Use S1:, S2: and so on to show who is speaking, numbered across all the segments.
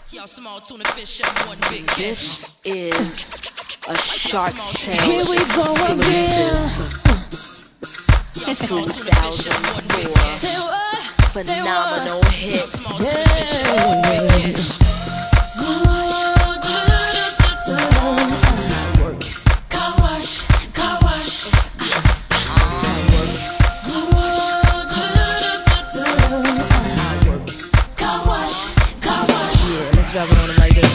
S1: Y'all small tuna fish and one big
S2: This is a Shark Tank.
S3: Here we go again.
S2: 2004 phenomenal hit.
S3: Drop it on him like this.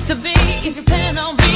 S3: To be if you plan on being